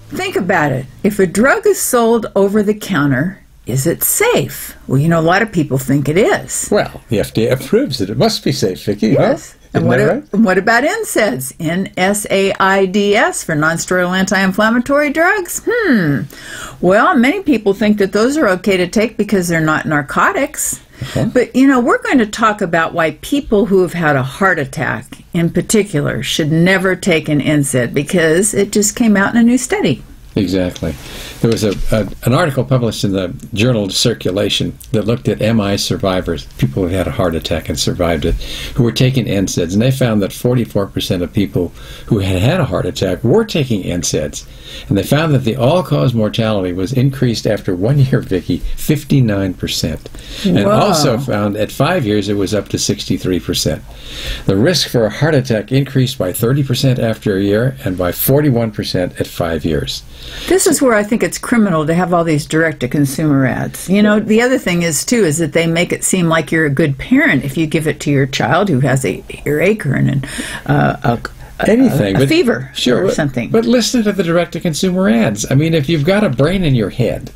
think about it. If a drug is sold over the counter, is it safe? Well, a lot of people think it is. Well, the FDA approves it. It must be safe, Vicki. Yes. Huh? And what about NSAIDs? NSAIDs for non-steroidal anti-inflammatory drugs? Well, many people think that those are okay to take because they're not narcotics. But, we're going to talk about why people who have had a heart attack, in particular, should never take an NSAID because it just came out in a new study. Exactly. There was an article published in the journal Circulation that looked at MI survivors, people who had a heart attack and survived it, who were taking NSAIDs, and they found that 44% of people who had had a heart attack were taking NSAIDs. And they found that the all-cause mortality was increased after 1 year, Vicki, 59%. And also found at 5 years it was up to 63%. The risk for a heart attack increased by 30% after a year and by 41% at 5 years. This is where I think it's criminal to have all these direct-to-consumer ads. The other thing is, too, is that they make it seem like you're a good parent if you give it to your child who has a earache or a fever or something. But listen to the direct-to-consumer ads. I mean, if you've got a brain in your head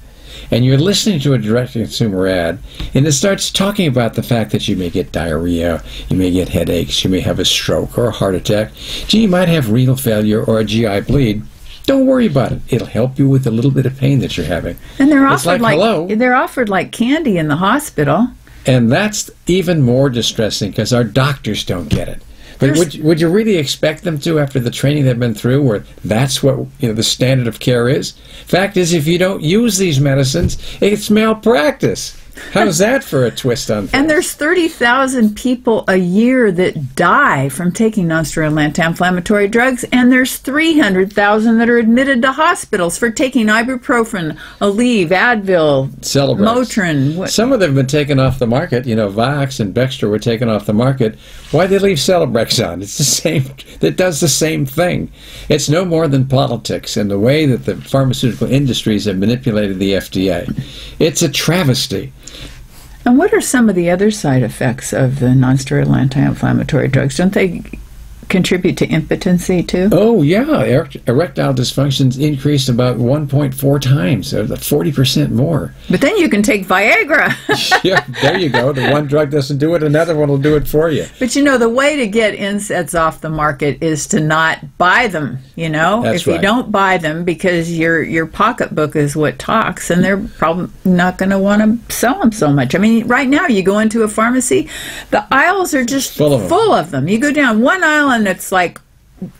and you're listening to a direct-to-consumer ad, and it starts talking about the fact that you may get diarrhea, you may get headaches, you may have a stroke or a heart attack, you might have renal failure or a GI bleed, don't worry about it. It'll help you with a little bit of pain that you're having. And they're offered like candy in the hospital. And that's even more distressing because our doctors don't get it. But would you really expect them to after the training they've been through, where that's what the standard of care is? Fact is, if you don't use these medicines, it's malpractice. How's that for a twist on things? And there's 30,000 people a year that die from taking non-steroidal anti-inflammatory drugs, and there's 300,000 that are admitted to hospitals for taking ibuprofen, Aleve, Advil, Celebrex. Motrin. Some of them have been taken off the market. Vioxx and Bextra were taken off the market. Why'd they leave Celebrex on? It's the same. It does the same thing. It's no more than politics and the way that the pharmaceutical industries have manipulated the FDA. It's a travesty. And what are some of the other side effects of the non-steroidal anti-inflammatory drugs? Don't they contribute to impotency too? Oh, yeah. Erectile dysfunctions increased about 1.4 times, 40% more. But then you can take Viagra. Yeah, there you go. The one drug doesn't do it, another one will do it for you. But the way to get NSAIDs off the market is to not buy them, That's if you right. don't buy them because your pocketbook is what talks, and they're probably not going to want to sell them so much. I mean, right now you go into a pharmacy, the aisles are just full of them. You go down one aisle and it's like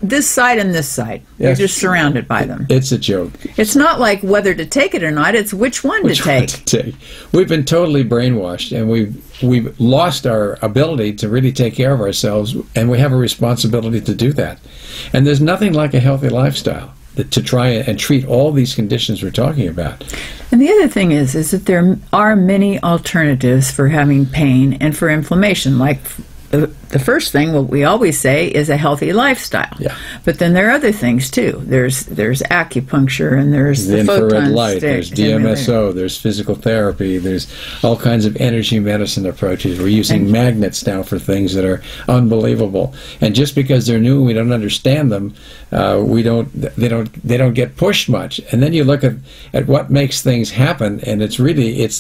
this side and this side. Yes. You're just surrounded by them. It's a joke. It's not like whether to take it or not, it's which one to take. We've been totally brainwashed, and we've lost our ability to really take care of ourselves, and we have a responsibility to do that. And there's nothing like a healthy lifestyle to try and treat all these conditions we're talking about. And the other thing is that there are many alternatives for having pain and for inflammation, like the first thing, what we always say, is a healthy lifestyle. Yeah. But then there are other things too. There's acupuncture, and there's the infrared light, stick, there's DMSO, there's physical therapy, there's all kinds of energy medicine approaches. We're using magnets now for things that are unbelievable. And just because they're new and we don't understand them, they don't get pushed much. And then you look at what makes things happen, and it's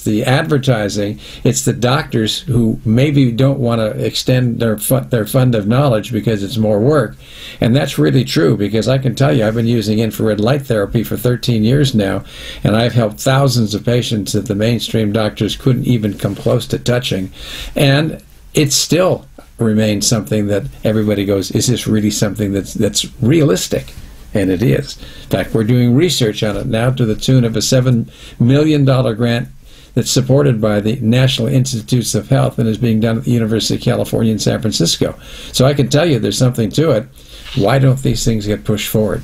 the advertising, it's the doctors who maybe don't want to extend their fund of knowledge because it's more work. And that's really true, because I can tell you I've been using infrared light therapy for 13 years now, and I've helped thousands of patients that the mainstream doctors couldn't even come close to touching. And it still remains something that everybody goes, is this really something that's realistic? And it is. In fact, we're doing research on it now to the tune of a $7 million grant that's supported by the National Institutes of Health and is being done at the University of California in San Francisco. So I can tell you there's something to it. Why don't these things get pushed forward?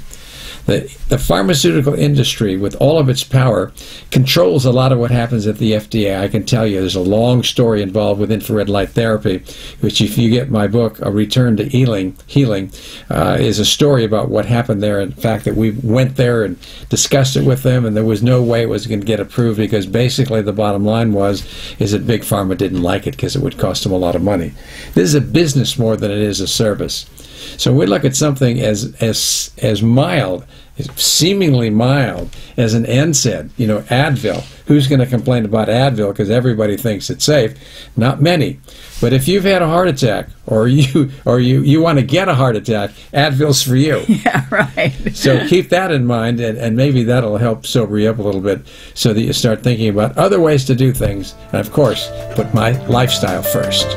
The pharmaceutical industry, with all of its power, controls a lot of what happens at the FDA. I can tell you there's a long story involved with infrared light therapy, which, if you get my book, A Return to Healing, is a story about what happened there. In fact, that we went there and discussed it with them, and there was no way it was going to get approved, because basically the bottom line is that Big Pharma didn't like it because it would cost them a lot of money. This is a business more than it is a service. So we look at something as mild, seemingly mild, as an NSAID, you know, Advil. Who's going to complain about Advil because everybody thinks it's safe? Not many. But if you've had a heart attack, or you want to get a heart attack, Advil's for you. Yeah, right. So keep that in mind, and maybe that'll help sober you up a little bit so that you start thinking about other ways to do things. And of course, put my lifestyle first.